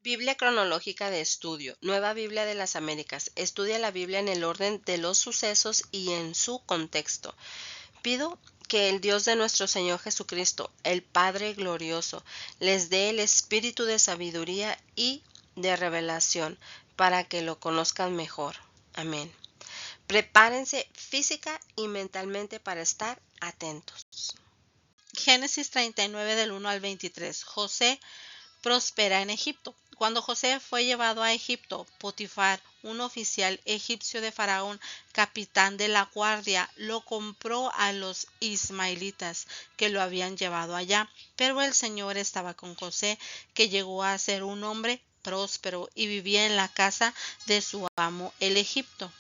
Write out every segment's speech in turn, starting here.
Biblia cronológica de estudio, Nueva Biblia de las Américas. Estudia la Biblia en el orden de los sucesos y en su contexto. Pido que el Dios de nuestro Señor Jesucristo, el Padre glorioso, les dé el espíritu de sabiduría y de revelación para que lo conozcan mejor. Amén. Prepárense física y mentalmente para estar atentos. Génesis 39 del 1 al 23. José prospera en Egipto. Cuando José fue llevado a Egipto, Potifar, un oficial egipcio de Faraón, capitán de la guardia, lo compró a los ismaelitas que lo habían llevado allá. Pero el Señor estaba con José, que llegó a ser un hombre próspero y vivía en la casa de su amo el Egipto.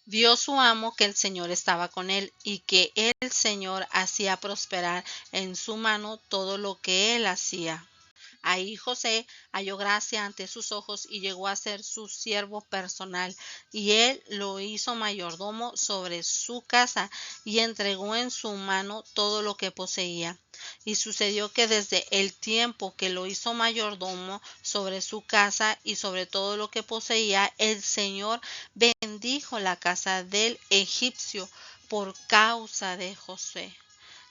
Vio su amo que el Señor estaba con él y que el Señor hacía prosperar en su mano todo lo que él hacía. Ahí José halló gracia ante sus ojos y llegó a ser su siervo personal, y él lo hizo mayordomo sobre su casa y entregó en su mano todo lo que poseía. Y sucedió que desde el tiempo que lo hizo mayordomo sobre su casa y sobre todo lo que poseía, el Señor bendijo la casa del egipcio por causa de José.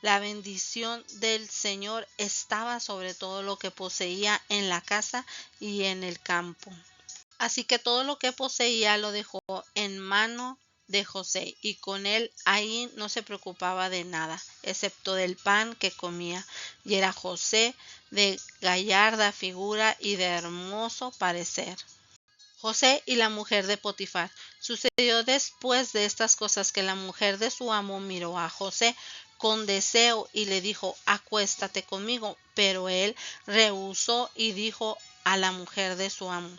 La bendición del Señor estaba sobre todo lo que poseía en la casa y en el campo. Así que todo lo que poseía lo dejó en mano de José, y con él ahí no se preocupaba de nada, excepto del pan que comía. Y era José de gallarda figura y de hermoso parecer. José y la mujer de Potifar. Sucedió después de estas cosas que la mujer de su amo miró a José con deseo y le dijo: acuéstate conmigo. Pero él rehusó y dijo a la mujer de su amo: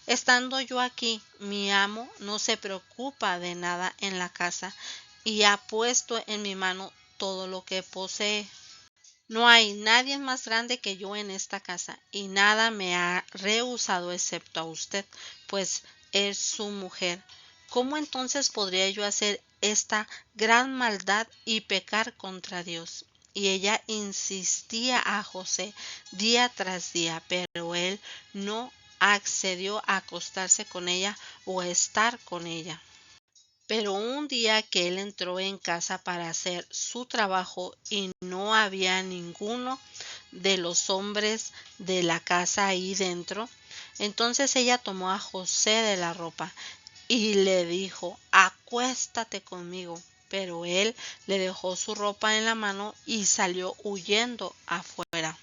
estando yo aquí, mi amo no se preocupa de nada en la casa y ha puesto en mi mano todo lo que posee. No hay nadie más grande que yo en esta casa, y nada me ha rehusado excepto a usted, pues es su mujer. ¿Cómo entonces podría yo hacer esta gran maldad y pecar contra Dios? Y ella insistía a José día tras día, pero él no accedió a acostarse con ella o a estar con ella. Pero un día que él entró en casa para hacer su trabajo y no había ninguno de los hombres de la casa ahí dentro, entonces ella tomó a José de la ropa y le dijo: acuéstate conmigo. Pero él le dejó su ropa en la mano y salió huyendo afuera.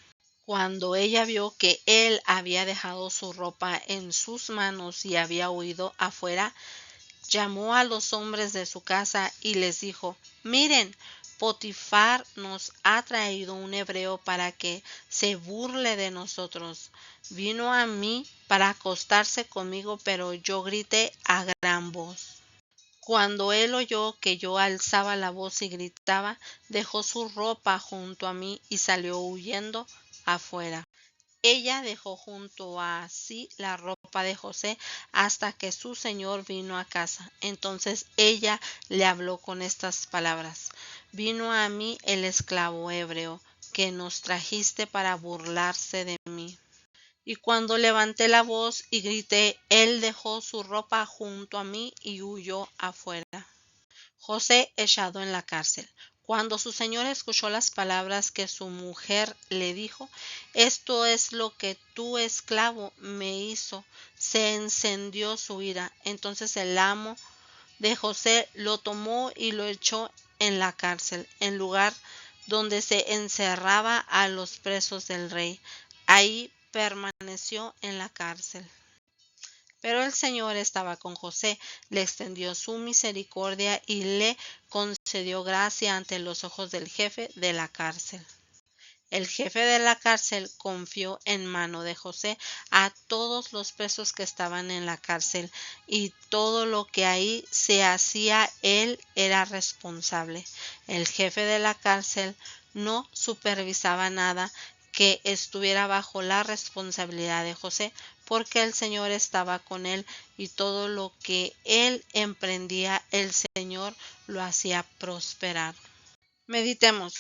Cuando ella vio que él había dejado su ropa en sus manos y había huido afuera, llamó a los hombres de su casa y les dijo: miren, Potifar nos ha traído un hebreo para que se burle de nosotros. Vino a mí para acostarse conmigo, pero yo grité a gran voz. Cuando él oyó que yo alzaba la voz y gritaba, dejó su ropa junto a mí y salió huyendo afuera. Ella dejó junto a sí la ropa de José hasta que su señor vino a casa. Entonces ella le habló con estas palabras: vino a mí el esclavo hebreo que nos trajiste para burlarse de mí. Y cuando levanté la voz y grité, él dejó su ropa junto a mí y huyó afuera. José echado en la cárcel. Cuando su señor escuchó las palabras que su mujer le dijo: esto es lo que tu esclavo me hizo, se encendió su ira. Entonces el amo de José lo tomó y lo echó en la cárcel, en lugar donde se encerraba a los presos del rey. Ahí permaneció en la cárcel. Pero el Señor estaba con José, le extendió su misericordia y le concedió gracia ante los ojos del jefe de la cárcel. El jefe de la cárcel confió en mano de José a todos los presos que estaban en la cárcel, y todo lo que ahí se hacía él era responsable. El jefe de la cárcel no supervisaba nada que estuviera bajo la responsabilidad de José, porque el Señor estaba con él, y todo lo que él emprendía el Señor lo hacía prosperar. Meditemos.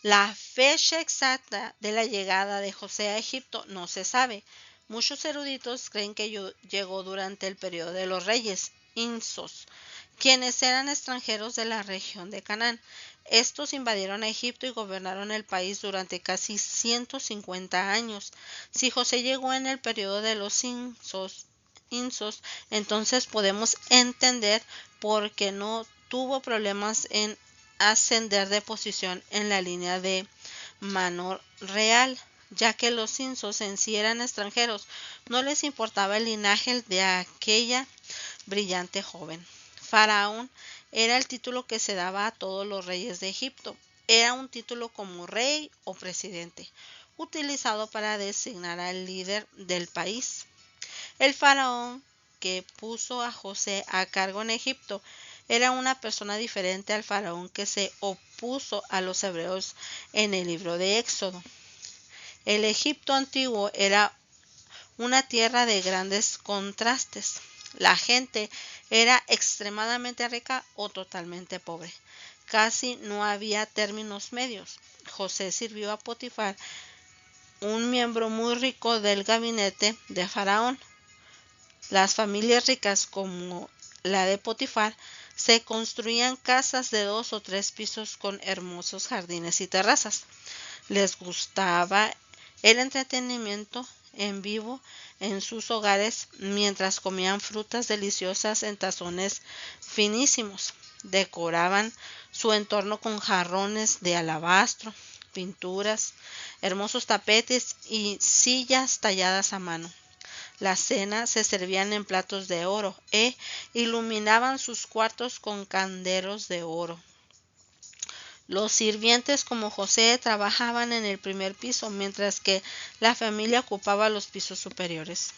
La fecha exacta de la llegada de José a Egipto no se sabe, Muchos eruditos creen que llegó durante el periodo de los reyes Insos, quienes eran extranjeros de la región de Canaán. Estos invadieron a Egipto y gobernaron el país durante casi 150 años. Si José llegó en el periodo de los Insos, entonces podemos entender por qué no tuvo problemas en ascender de posición en la línea de mano real, ya que los Insos en sí eran extranjeros, no les importaba el linaje de aquella brillante joven. Faraón era el título que se daba a todos los reyes de Egipto. Era un título como rey o presidente, utilizado para designar al líder del país. El faraón que puso a José a cargo en Egipto era una persona diferente al faraón que se opuso a los hebreos en el libro de Éxodo. El Egipto antiguo era una tierra de grandes contrastes. La gente era extremadamente rica o totalmente pobre. Casi no había términos medios. José sirvió a Potifar, un miembro muy rico del gabinete de Faraón. Las familias ricas como la de Potifar se construían casas de 2 o 3 pisos con hermosos jardines y terrazas. Les gustaba el entretenimiento en vivo en sus hogares mientras comían frutas deliciosas en tazones finísimos. Decoraban su entorno con jarrones de alabastro, pinturas, hermosos tapetes y sillas talladas a mano. Las cenas se servían en platos de oro e iluminaban sus cuartos con canderos de oro. Los sirvientes como José trabajaban en el primer piso, mientras que la familia ocupaba los pisos superiores.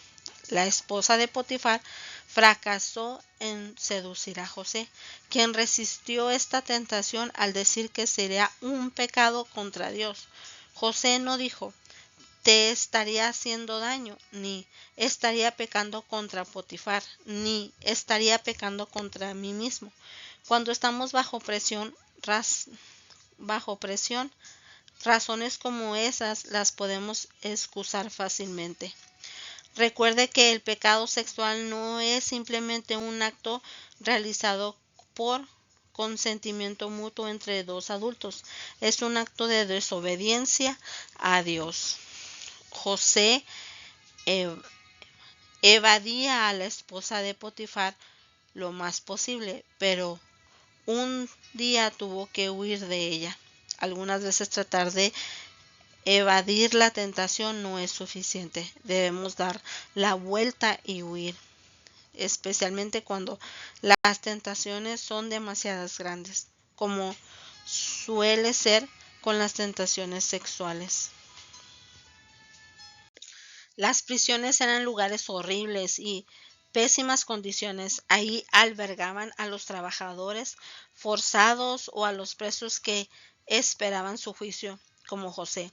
La esposa de Potifar fracasó en seducir a José, quien resistió esta tentación al decir que sería un pecado contra Dios. José no dijo: te estaría haciendo daño, ni estaría pecando contra Potifar, ni estaría pecando contra mí mismo. Cuando estamos bajo presión, razones como esas las podemos excusar fácilmente. Recuerde que el pecado sexual no es simplemente un acto realizado por consentimiento mutuo entre dos adultos, es un acto de desobediencia a Dios. José evadía a la esposa de Potifar lo más posible, pero un día tuvo que huir de ella. Algunas veces tratar de evadir la tentación no es suficiente. Debemos dar la vuelta y huir, especialmente cuando las tentaciones son demasiadas grandes, como suele ser con las tentaciones sexuales. Las prisiones eran lugares horribles y pésimas condiciones. Ahí albergaban a los trabajadores forzados o a los presos que esperaban su juicio, como José.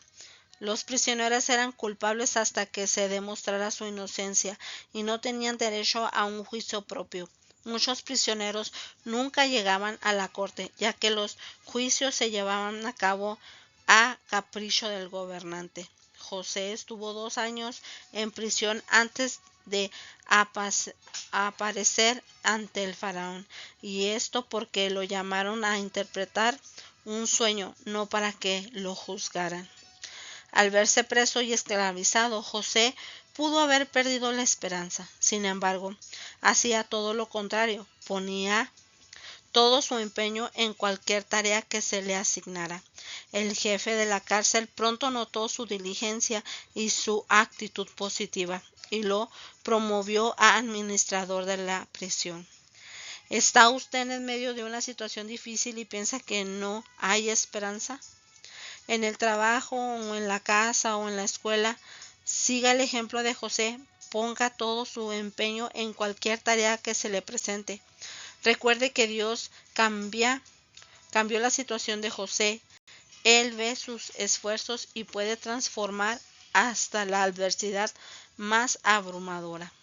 Los prisioneros eran culpables hasta que se demostrara su inocencia y no tenían derecho a un juicio propio. Muchos prisioneros nunca llegaban a la corte, ya que los juicios se llevaban a cabo a capricho del gobernante. José estuvo 2 años en prisión antes de aparecer ante el faraón, y esto porque lo llamaron a interpretar un sueño, no para que lo juzgaran. Al verse preso y esclavizado, José pudo haber perdido la esperanza. Sin embargo, hacía todo lo contrario, ponía todo su empeño en cualquier tarea que se le asignara. El jefe de la cárcel pronto notó su diligencia y su actitud positiva, y lo promovió a administrador de la prisión. ¿Está usted en medio de una situación difícil y piensa que no hay esperanza? En el trabajo o en la casa o en la escuela, siga el ejemplo de José, ponga todo su empeño en cualquier tarea que se le presente. Recuerde que Dios cambió la situación de José. Él ve sus esfuerzos y puede transformar hasta la adversidad más abrumadora.